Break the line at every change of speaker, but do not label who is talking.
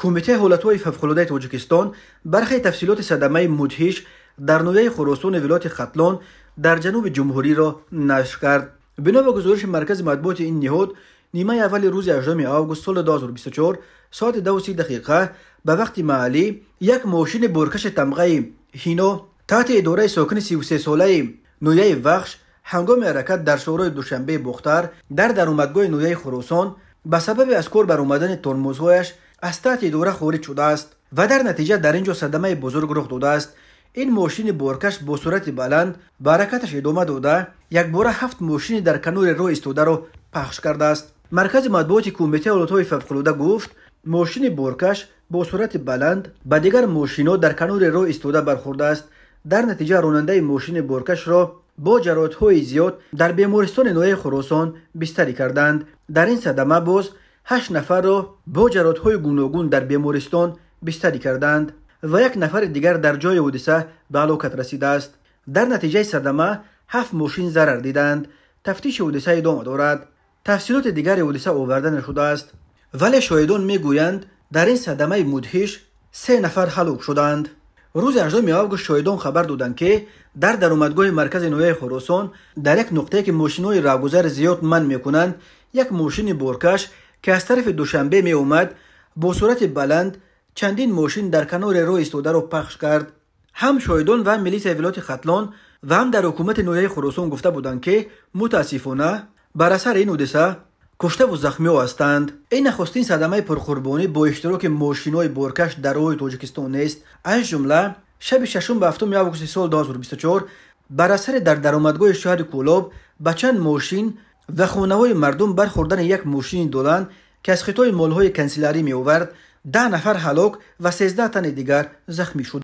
کمیته حالتهای فوق‌العاده تاجیکستان برخی تفصیلات صدمه مدهش در نویه خراسان ولایت ختلان در جنوب جمهوری را نشر کرد. بنا به گزارش مرکز مطبوعات این نهاد، نیمه اول روز 18 آگوست سال 2024 ساعت 2:30 به وقت محلی یک ماشین بورکش تمغه هینا تحت اداره ساکن 33 ساله نویه وخش هنگام حرکت در شورای دوشنبه بختر در درآمدگاه نویه خراسان به سبب از کار برآمدن ترمزهایش از تحت اداره خارج شده است و در نتیجه در اینجا صدمه بزرگ رخ داده است. این ماشین بورکش با سرعت بلند به حرکتش ادامه داده یک باره 7 ماشین در کنار راه ایستاده را پخش کرده است. مرکز مطبوعات کمیته حالتهای فوق‌العاده گفت ماشین بورکش با سرعت بلند به دیگر ماشین‌ها در کنار راه ایستاده برخورده است. در نتیجه راننده ماشین بورکش را با جراحت‌های زیاد در بیمارستان نویه خراسان بستری کردند. در این صدمه باز 8 نفر را با جراحت‌های گوناگون در بیمارستان بستری کردند و یک نفر دیگر در جای حادثه به هلاکت رسیده است. در نتیجه صدمه 7 ماشین ضرر دیدند. تفتیش حادثه ادامه دارد. تفصیلات دیگر حادثه آورده نشده است، ولی شاهدان میگویند در این صدمه مدهش 3 نفر هلاک شدند. روز 18 آگوست شاهدان خبر دادند که در درآمدگاه مرکز نویه خراسان در یک نقطه که ماشین‌های راهگذر زیاد منع می‌کنند، یک ماشین بورکش که از طرف دوشنبه می اومد با سرعت بلند چندین ماشین در کنار راه ایستاده را پخش کرد. هم شاهدان و میلیس ولایت ختلان و هم در حکومت نویه خراسان گفته بودند که متاسفانه بر اثر این حادثه کشته و زخمی هستند. این نخستین صدمه پرقربانی با اشتراک ماشین‌های بورکش در راه تاجیکستان نیست. از جمله شب 6 به 7 آگوست سال 2024 بر اثر در درآمدگاه شهر کولاب به چند ماشین و خانه‌های مردم برخوردن یک ماشین دولن که از خطای مال‌های کنسیلری می آورد 10 نفر هلاک و 13 تن دیگر زخمی شد.